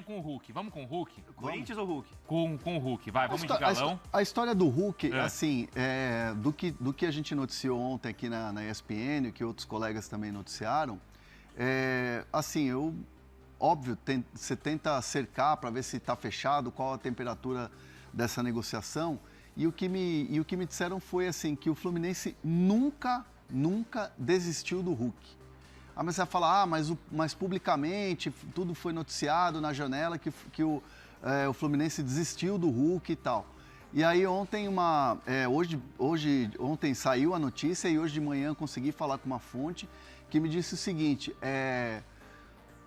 Com o Hulk. Vamos com o Hulk? Corinthians ou Hulk? Com o Hulk. Vai, vamos de galão. A história do Hulk, assim, do que a gente noticiou ontem aqui na ESPN, que outros colegas também noticiaram, assim, óbvio, você tenta cercar para ver se está fechado, qual a temperatura dessa negociação, e o que me disseram foi assim, que o Fluminense nunca desistiu do Hulk. Mas você vai falar, mas publicamente tudo foi noticiado na janela que o Fluminense desistiu do Hulk e tal. E aí ontem ontem saiu a notícia e hoje de manhã consegui falar com uma fonte que me disse o seguinte,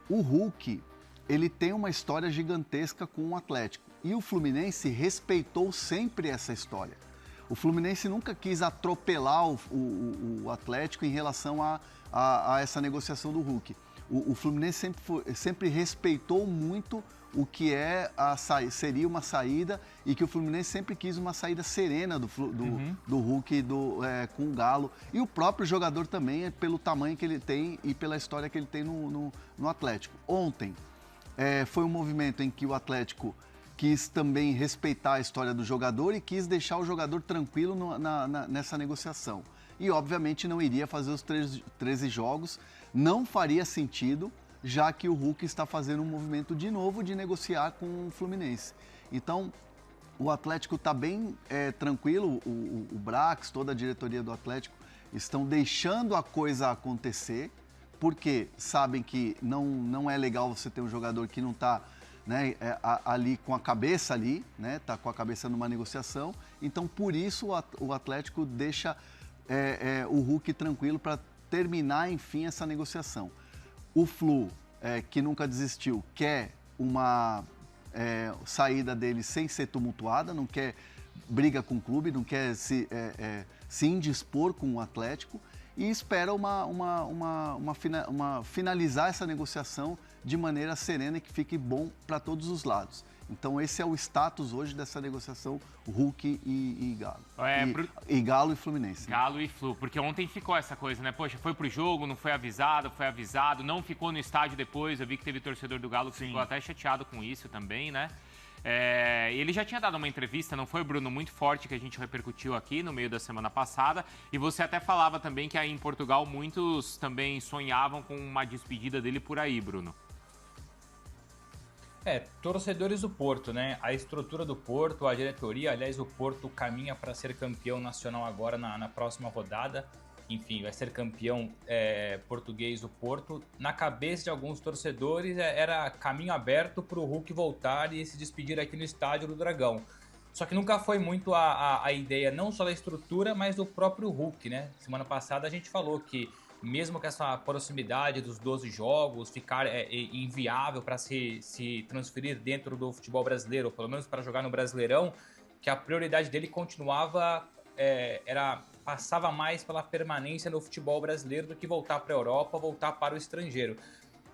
o Hulk, ele tem uma história gigantesca com o Atlético e o Fluminense respeitou sempre essa história. O Fluminense nunca quis atropelar o Atlético em relação a essa negociação do Hulk. O Fluminense sempre respeitou muito o que seria uma saída e que o Fluminense sempre quis uma saída serena do Hulk com o Galo. E o próprio jogador também, pelo tamanho que ele tem e pela história que ele tem no Atlético. Ontem foi um movimento em que o Atlético quis também respeitar a história do jogador e quis deixar o jogador tranquilo nessa negociação. E, obviamente, não iria fazer os 13 jogos, não faria sentido, já que o Hulk está fazendo um movimento de novo de negociar com o Fluminense. Então, o Atlético está bem tranquilo, o Brax, toda a diretoria do Atlético, estão deixando a coisa acontecer, porque sabem que não é legal você ter um jogador que não está ali com a cabeça ali, tá com a cabeça numa negociação. Então, por isso, o Atlético deixa o Hulk tranquilo para terminar, enfim, essa negociação. O Flu, que nunca desistiu, quer uma saída dele sem ser tumultuada, não quer briga com o clube, não quer se indispor com o Atlético e espera finalizar essa negociação de maneira serena e que fique bom para todos os lados. Então esse é o status hoje dessa negociação Hulk e Galo. E Galo e Fluminense. Galo e Flu, porque ontem ficou essa coisa, né? Poxa, foi pro jogo, não foi avisado, não ficou no estádio depois. Eu vi que teve torcedor do Galo que ficou até chateado com isso também, né? Ele já tinha dado uma entrevista, não foi, Bruno, muito forte, que a gente repercutiu aqui no meio da semana passada, e você até falava também que aí em Portugal muitos também sonhavam com uma despedida dele por aí, Bruno. Torcedores do Porto, né? A estrutura do Porto, a diretoria, aliás, o Porto caminha para ser campeão nacional agora na próxima rodada. Enfim, vai ser campeão português do Porto. Na cabeça de alguns torcedores era caminho aberto para o Hulk voltar e se despedir aqui no estádio do Dragão. Só que nunca foi muito a ideia não só da estrutura, mas do próprio Hulk, né? Semana passada a gente falou que mesmo com essa proximidade dos 12 jogos, ficar inviável para se transferir dentro do futebol brasileiro, ou pelo menos para jogar no Brasileirão, que a prioridade dele continuava, passava mais pela permanência no futebol brasileiro do que voltar para a Europa, voltar para o estrangeiro.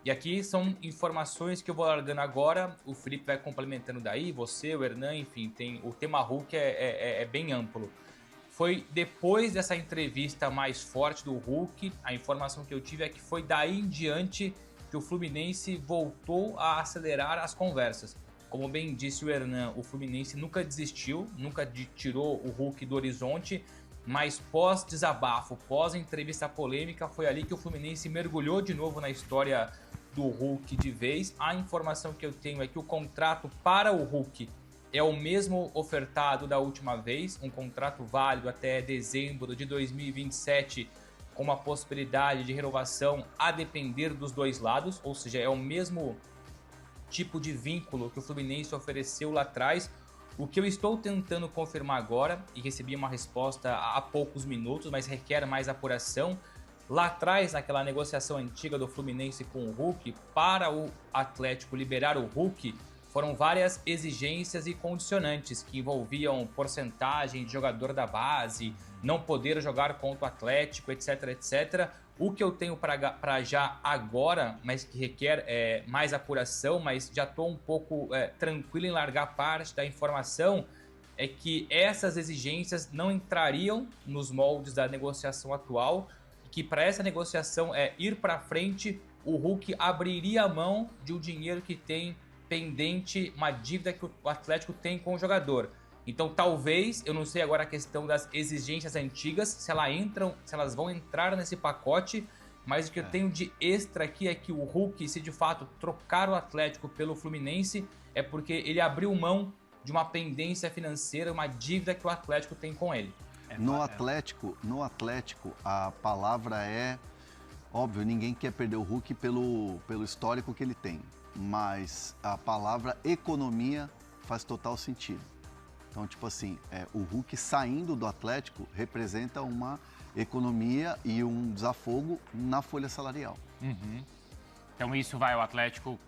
E aqui são informações que eu vou largando agora, o Felipe vai complementando daí, você, o Hernan, enfim, o tema Hulk é bem amplo. Foi depois dessa entrevista mais forte do Hulk, a informação que eu tive é que foi daí em diante que o Fluminense voltou a acelerar as conversas. Como bem disse o Hernan, o Fluminense nunca desistiu, nunca tirou o Hulk do horizonte, mas pós-desabafo, pós-entrevista polêmica, foi ali que o Fluminense mergulhou de novo na história do Hulk de vez. A informação que eu tenho é que o contrato para o Hulk é o mesmo ofertado da última vez, um contrato válido até dezembro de 2027, com uma possibilidade de renovação a depender dos dois lados, ou seja, é o mesmo tipo de vínculo que o Fluminense ofereceu lá atrás. O que eu estou tentando confirmar agora, e recebi uma resposta há poucos minutos, mas requer mais apuração, lá atrás, naquela negociação antiga do Fluminense com o Hulk, para o Atlético liberar o Hulk, foram várias exigências e condicionantes que envolviam porcentagem de jogador da base, não poder jogar contra o Atlético, etc, etc. O que eu tenho para já agora, mas que requer mais apuração, mas já estou um pouco tranquilo em largar parte da informação, é que essas exigências não entrariam nos moldes da negociação atual, e que para essa negociação ir para frente, o Hulk abriria a mão de um dinheiro que tem pendente, uma dívida que o Atlético tem com o jogador. Então talvez, eu não sei agora a questão das exigências antigas, se elas vão entrar nesse pacote, mas o que eu tenho de extra aqui é que o Hulk, se de fato trocar o Atlético pelo Fluminense, é porque ele abriu mão de uma pendência financeira, uma dívida que o Atlético tem com ele. No Atlético, a palavra é... Óbvio, ninguém quer perder o Hulk pelo histórico que ele tem, mas a palavra economia faz total sentido. Então, tipo assim, o Hulk saindo do Atlético representa uma economia e um desafogo na folha salarial. Uhum. Então isso vai, o Atlético,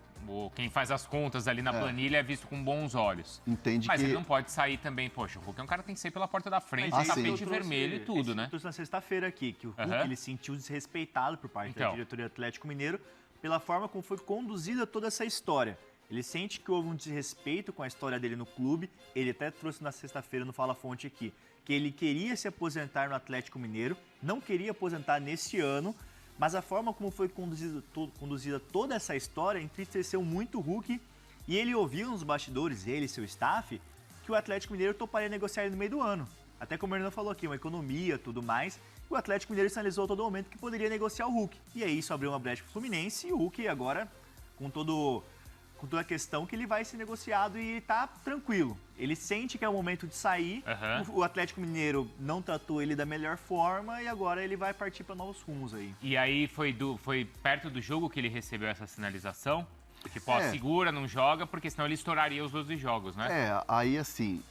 quem faz as contas ali na planilha é visto com bons olhos. Entende Mas que... ele não pode sair também, poxa, o Hulk é um cara que tem que sair pela porta da frente, tapete vermelho e tudo, né? Eu trouxe na sexta-feira aqui, que o Hulk ele se sentiu desrespeitado por parte da diretoria do Atlético Mineiro pela forma como foi conduzida toda essa história. Ele sente que houve um desrespeito com a história dele no clube, ele até trouxe na sexta-feira no Fala Fonte aqui, que ele queria se aposentar no Atlético Mineiro, não queria aposentar neste ano, mas a forma como foi conduzida toda essa história entristeceu muito o Hulk e ele ouviu nos bastidores, ele e seu staff, que o Atlético Mineiro toparia negociar ele no meio do ano. Até como o Hernan falou aqui, uma economia, tudo mais, e o Atlético Mineiro sinalizou a todo momento que poderia negociar o Hulk. E aí isso abriu uma brecha para o Fluminense e o Hulk agora, com toda a questão que ele vai ser negociado e tá tranquilo. Ele sente que é o momento de sair, o Atlético Mineiro não tratou ele da melhor forma e agora ele vai partir para novos rumos aí. E aí foi perto do jogo que ele recebeu essa sinalização? Tipo, segura, não joga, porque senão ele estouraria os 12 jogos, né? Aí assim,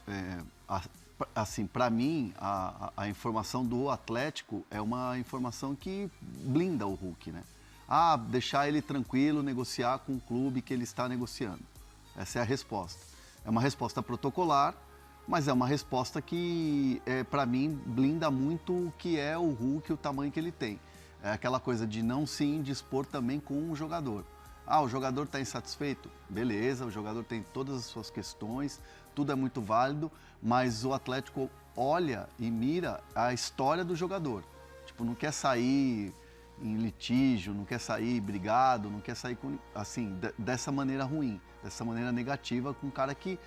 para mim, a informação do Atlético é uma informação que blinda o Hulk, né? Deixar ele tranquilo, negociar com o clube que ele está negociando. Essa é a resposta. É uma resposta protocolar, mas é uma resposta que, para mim, blinda muito o que é o Hulk, o tamanho que ele tem. É aquela coisa de não se indispor também com o jogador. O jogador está insatisfeito? Beleza, o jogador tem todas as suas questões, tudo é muito válido, mas o Atlético olha e mira a história do jogador. Tipo, não quer sair em litígio, não quer sair brigado, não quer sair assim, dessa maneira ruim, dessa maneira negativa, com um cara que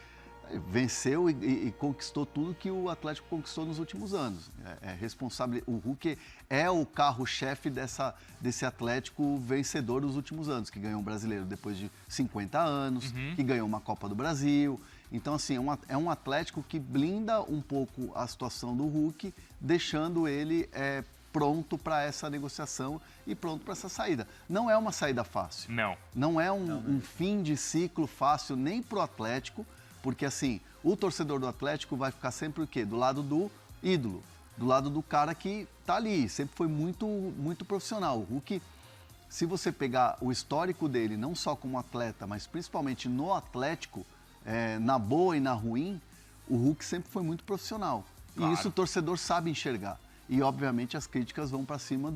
venceu e conquistou tudo que o Atlético conquistou nos últimos anos. É responsável, o Hulk é o carro-chefe desse Atlético vencedor dos últimos anos, que ganhou um brasileiro depois de 50 anos, que ganhou uma Copa do Brasil. Então, assim, é um Atlético que blinda um pouco a situação do Hulk, deixando ele pronto para essa negociação e pronto para essa saída. Não é uma saída fácil. Não. Não é um fim de ciclo fácil nem para o Atlético, porque assim, o torcedor do Atlético vai ficar sempre o quê? Do lado do ídolo, do lado do cara que tá ali, sempre foi muito, muito profissional. O Hulk, se você pegar o histórico dele, não só como atleta, mas principalmente no Atlético, na boa e na ruim, o Hulk sempre foi muito profissional. Claro. E isso o torcedor sabe enxergar. E, obviamente, as críticas vão para cima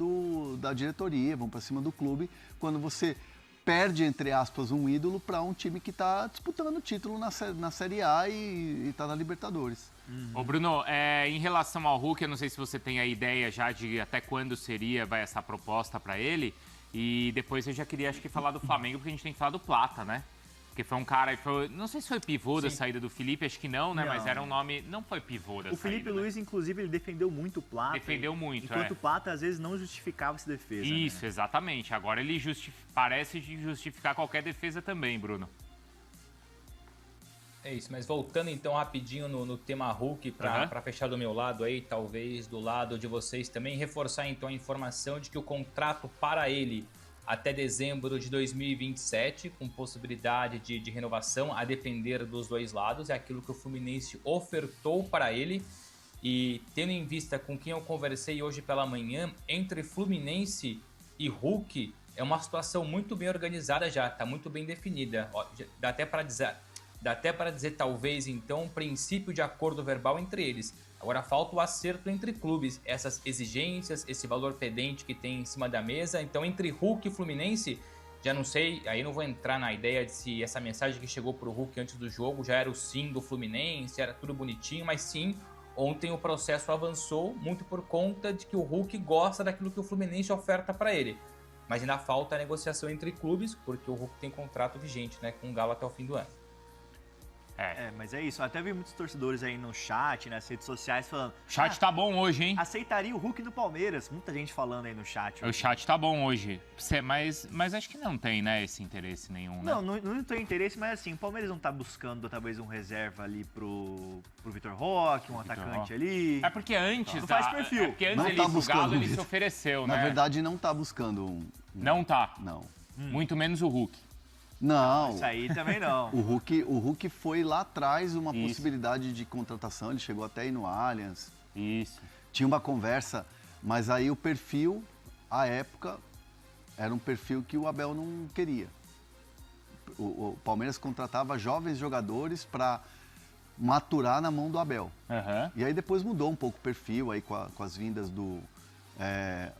da diretoria, vão para cima do clube, quando você perde, entre aspas, um ídolo para um time que está disputando o título na Série A e está na Libertadores. Ô Bruno, em relação ao Hulk, eu não sei se você tem a ideia já de até quando vai essa proposta para ele. E depois eu já queria, acho que, falar do Flamengo, porque a gente tem que falar do Plata, né? Porque foi um cara, não sei se foi pivô da saída do Felipe, acho que não, né? Não. Mas era um nome, não foi pivô da saída. O Felipe Luiz, inclusive, ele defendeu muito o Plata. Defendeu muito, enquanto o Plata, às vezes, não justificava essa defesa. Isso, né? Exatamente. Agora ele parece justificar qualquer defesa também, Bruno. É isso, mas voltando então rapidinho no tema Hulk, para fechar do meu lado aí, talvez do lado de vocês também, reforçar então a informação de que o contrato para ele até dezembro de 2027, com possibilidade de renovação, a depender dos dois lados. É aquilo que o Fluminense ofertou para ele. E tendo em vista com quem eu conversei hoje pela manhã, entre Fluminense e Hulk, é uma situação muito bem organizada já, está muito bem definida. Ó, dá até para dizer, talvez, então, um princípio de acordo verbal entre eles. Agora falta o acerto entre clubes, essas exigências, esse valor pendente que tem em cima da mesa. Então, entre Hulk e Fluminense, já não sei, aí não vou entrar na ideia de se essa mensagem que chegou pro Hulk antes do jogo já era o sim do Fluminense, era tudo bonitinho, mas sim, ontem o processo avançou muito por conta de que o Hulk gosta daquilo que o Fluminense oferta para ele. mas ainda falta a negociação entre clubes, porque o Hulk tem contrato vigente, né, com o Galo até o fim do ano. Mas é isso. Até vi muitos torcedores aí no chat, nas redes sociais, falando... O chat tá bom hoje, hein? Aceitaria o Hulk no Palmeiras. Muita gente falando aí no chat. O chat tá bom hoje. Mas acho que não tem, né, esse interesse nenhum, né? Não tem interesse, mas assim, o Palmeiras não tá buscando talvez um reserva ali pro Vitor Roque, um atacante ali. É porque antes... Não faz perfil. Porque antes Não ele tá ir pro Galo, buscando ele isso. se ofereceu, né? Na verdade, não tá buscando um... Não tá? Não. Muito menos o Hulk. Não. Isso aí também não. O Hulk foi lá atrás uma possibilidade de contratação, ele chegou até aí no Allianz. Isso. Tinha uma conversa, mas aí o perfil, à época, era um perfil que o Abel não queria. O Palmeiras contratava jovens jogadores para maturar na mão do Abel. Uhum. E aí depois mudou um pouco o perfil aí com as vindas do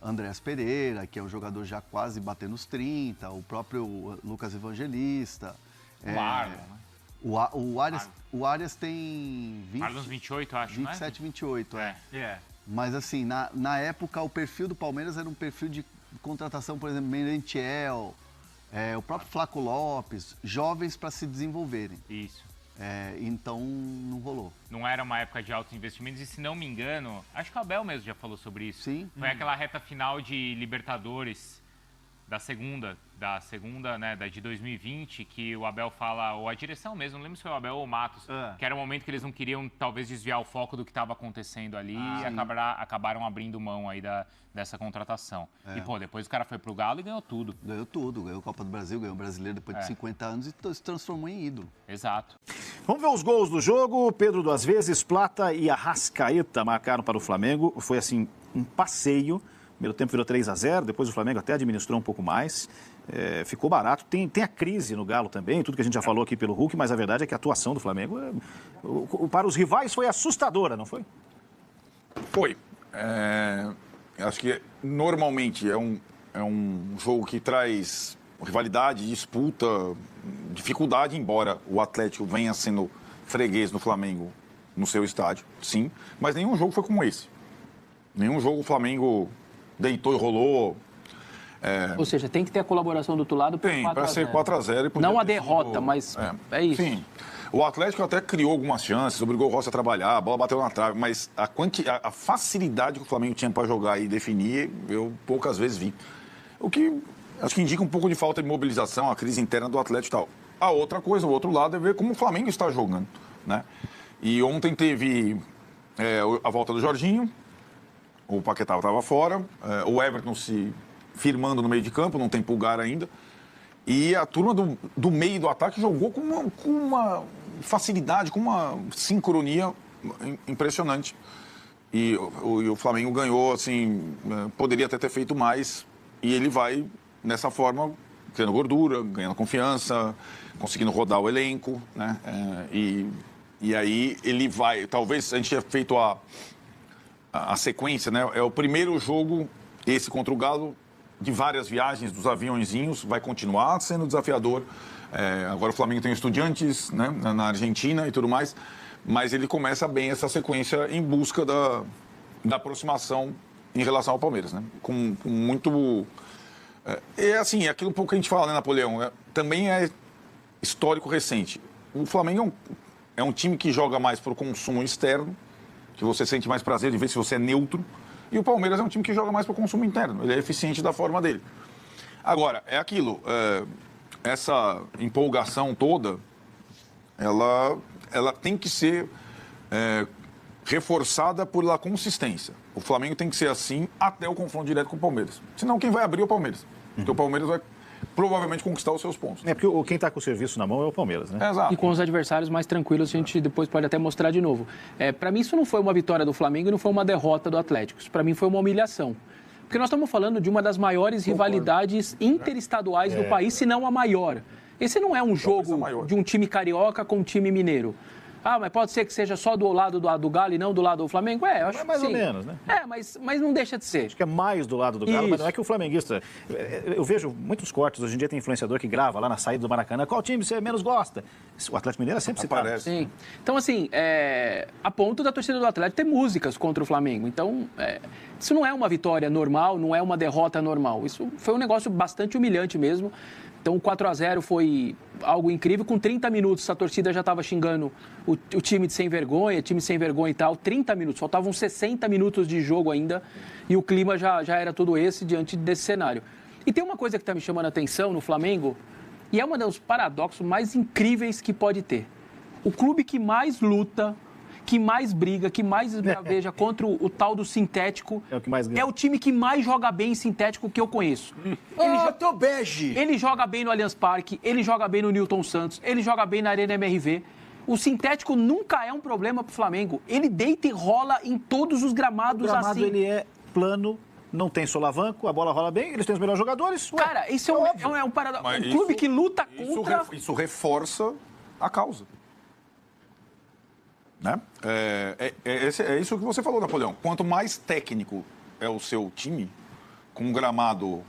Andréas Pereira, que é um jogador já quase batendo os 30, o próprio Lucas Evangelista. O Arlon, né? O Arias tem 20, Arlon 28, acho, 27, né? 28, É. Mas assim, na época o perfil do Palmeiras era um perfil de contratação, por exemplo, Merentiel, o próprio Flaco Lopes, jovens para se desenvolverem. Isso. Então não rolou. Não era uma época de altos investimentos e, se não me engano, acho que o Abel mesmo já falou sobre isso. Sim. Foi aquela reta final de Libertadores da segunda, né, da de 2020, que o Abel fala, ou a direção mesmo, não lembro se foi o Abel ou o Matos, que era o momento que eles não queriam talvez desviar o foco do que estava acontecendo ali e acabaram abrindo mão aí dessa contratação. E, pô, depois o cara foi pro Galo e ganhou tudo. Ganhou a Copa do Brasil, ganhou o Brasileiro depois de 50 anos e se transformou em ídolo. Exato. Vamos ver os gols do jogo. Pedro duas vezes, Plata e Arrascaeta marcaram para o Flamengo. Foi assim, um passeio. Primeiro tempo virou 3-0, depois o Flamengo até administrou um pouco mais. Ficou barato. Tem a crise no Galo também, tudo que a gente já falou aqui pelo Hulk, mas a verdade é que a atuação do Flamengo, para os rivais, foi assustadora, não foi? Foi. Acho que normalmente é um jogo que traz rivalidade, disputa, dificuldade, embora o Atlético venha sendo freguês no Flamengo no seu estádio, sim, mas nenhum jogo foi como esse. Nenhum jogo o Flamengo deitou e rolou. Ou seja, tem que ter a colaboração do outro lado para ser 4-0. Não a derrota, mas é isso. Sim. O Atlético até criou algumas chances, obrigou o Rossi a trabalhar, a bola bateu na trave, mas a facilidade que o Flamengo tinha para jogar e definir, eu poucas vezes vi. O que acho que indica um pouco de falta de mobilização, a crise interna do Atlético e tal. A outra coisa, o outro lado, é ver como o Flamengo está jogando, né? E ontem teve a volta do Jorginho, o Paquetá estava fora, o Everton se firmando no meio de campo, não tem Pulgar ainda. E a turma do meio do ataque jogou com uma facilidade, com uma sincronia impressionante. E o Flamengo ganhou, assim, poderia até ter feito mais. E ele vai, nessa forma, criando gordura, ganhando confiança, conseguindo rodar o elenco, né? E aí ele vai, talvez a gente tenha feito a sequência, né? É o primeiro jogo, esse contra o Galo, de várias viagens dos aviãozinhos, vai continuar sendo desafiador. Agora o Flamengo tem Estudiantes, né, na Argentina e tudo mais, mas ele começa bem essa sequência em busca da aproximação em relação ao Palmeiras, né? Com muito... assim, aquilo um pouco que a gente fala, né, Napoleão? Também é histórico recente. O Flamengo é um time que joga mais para o consumo externo, que você sente mais prazer de ver se você é neutro. E o Palmeiras é um time que joga mais para o consumo interno. Ele é eficiente da forma dele. Agora, é aquilo. Essa empolgação toda, ela tem que ser reforçada pela consistência. O Flamengo tem que ser assim até o confronto direto com o Palmeiras. Senão, quem vai abrir é o Palmeiras. Porque o Palmeiras vai provavelmente conquistar os seus pontos. Porque quem está com o serviço na mão é o Palmeiras, né? Exato. E com os adversários mais tranquilos, a gente depois pode até mostrar de novo. Para mim, isso não foi uma vitória do Flamengo e não foi uma derrota do Atlético. Isso, para mim, foi uma humilhação. Porque nós estamos falando de uma das maiores rivalidades interestaduais do país, se não a maior. Esse não é um jogo de um time carioca com um time mineiro. Ah, mas pode ser que seja só do lado do Galo e não do lado do Flamengo? Eu acho que mais sim. ou menos, né? Mas não deixa de ser. Acho que é mais do lado do Galo, mas não é que o flamenguista... Eu vejo muitos cortes, hoje em dia tem influenciador que grava lá na saída do Maracanã, qual time você menos gosta? O Atlético Mineiro é sempre citado. Sim. Então, assim, a ponto da torcida do Atlético ter músicas contra o Flamengo. Então, isso não é uma vitória normal, não é uma derrota normal. Isso foi um negócio bastante humilhante mesmo. Então, o 4-0 foi algo incrível. Com 30 minutos, a torcida já estava xingando o time de sem vergonha e tal. 30 minutos, faltavam 60 minutos de jogo ainda. E o clima já era todo esse diante desse cenário. E tem uma coisa que está me chamando a atenção no Flamengo, e é um dos paradoxos mais incríveis que pode ter. O clube que mais luta, que mais briga, que mais esbraveja contra o tal do sintético, é o time que mais joga bem em sintético que eu conheço. Ele joga bem no Allianz Parque, ele joga bem no Newton Santos, ele joga bem na Arena MRV. O sintético nunca é um problema para o Flamengo. Ele deita e rola em todos os gramados assim. O gramado ele é plano, não tem solavanco, a bola rola bem, eles têm os melhores jogadores. Cara, isso é um paradoxo. Um clube que luta contra... Isso reforça a causa. Né? É isso que você falou, Napoleão. Quanto mais técnico é o seu time, com um gramado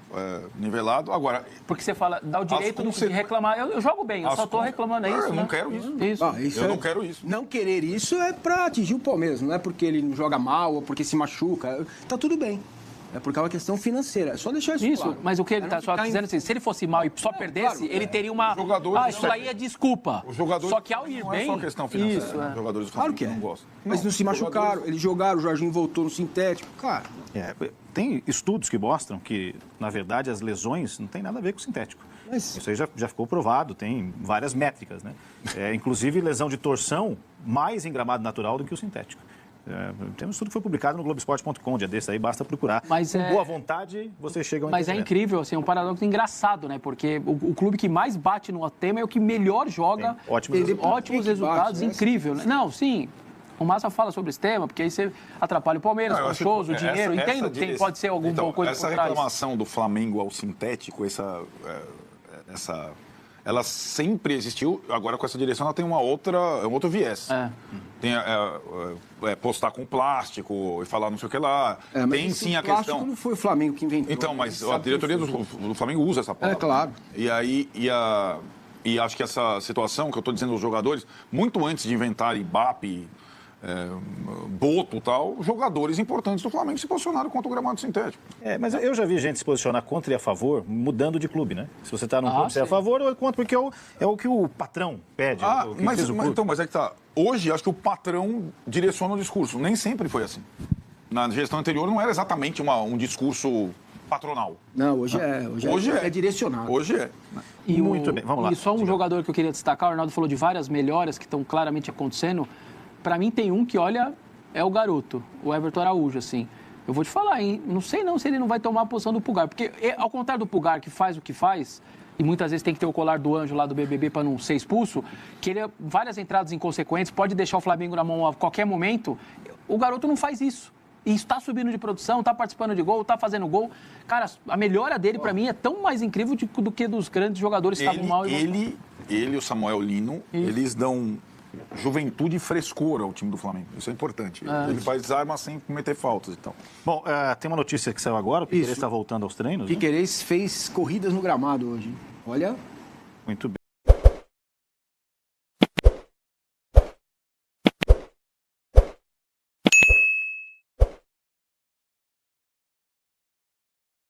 nivelado, agora... Porque você fala, dá o direito de reclamar. Eu jogo bem, eu só estou reclamando, é isso, Eu né? não quero isso. Eu não quero isso. Não querer isso é para atingir o Palmeiras, não é porque ele joga mal ou porque se machuca. Tá tudo bem. É porque é uma questão financeira. É só deixar isso claro. Mas o que ele está só dizendo assim, se ele fosse mal e só perdesse, ele teria uma... isso aí é desculpa. Só que ao ir bem... Não é só questão financeira. Isso, Os jogadores do claro que não gostam. Mas não se machucaram, eles jogaram, o Jorginho voltou no sintético. Cara... Tem estudos que mostram que, na verdade, as lesões não tem nada a ver com o sintético. Isso aí já ficou provado, tem várias métricas, né? Inclusive, lesão de torção mais em gramado natural do que o sintético. Tem um estudo que foi publicado no Globoesporte.com, um dia desse aí, basta procurar. Com boa vontade, você chega a um Mas é incrível, assim, é um paradoxo engraçado, né? Porque o clube que mais bate no tema é o que melhor joga. Ótimos resultados, incrível. Né? Não, sim. O Massa fala sobre esse tema, porque aí você atrapalha o Palmeiras, os shows, o dinheiro. Entendo que pode ser alguma coisa essa por trás. reclamação do Flamengo ao sintético, ela sempre existiu. Agora, com essa direção, ela tem um outro viés. Tem postar com plástico e falar não sei o que lá. Tem sim a questão... não foi o Flamengo que inventou. Então, mas a diretoria do Flamengo usa essa palavra. Claro. E acho que essa situação que eu estou dizendo aos jogadores, muito antes de inventar Ibape, Boto e tal, jogadores importantes do Flamengo se posicionaram contra o gramado sintético. Mas eu já vi gente se posicionar contra e a favor, mudando de clube, né? Se você está num clube, você é a favor ou é contra, porque é o que o patrão pede. Mas é que tá. Hoje, acho que o patrão direciona o discurso. Nem sempre foi assim. Na gestão anterior, não era exatamente um discurso patronal. Não, hoje é direcionado. Hoje é. Muito bem, vamos lá. E só um jogador que eu queria destacar, o Arnaldo falou de várias melhoras que estão claramente acontecendo. Para mim tem um que, olha, é o garoto, o Everton Araújo, assim. Eu vou te falar, hein? Não sei não se ele não vai tomar a posição do Pulgar. Porque, ao contrário do Pulgar, que faz o que faz, e muitas vezes tem que ter o colar do anjo lá do BBB para não ser expulso, que ele várias entradas inconsequentes, pode deixar o Flamengo na mão a qualquer momento. O garoto não faz isso. E está subindo de produção, está participando de gol, está fazendo gol. Cara, a melhora dele, para mim, é tão mais incrível do que dos grandes jogadores que estavam mal. Ele e o Samuel Lino, eles dão juventude e frescor ao time do Flamengo. Isso é importante. Ele faz armas sem cometer faltas e tal. Bom, tem uma notícia que saiu agora, o Piquerez está voltando aos treinos. Piquerez fez corridas no gramado hoje. Olha... Muito bem.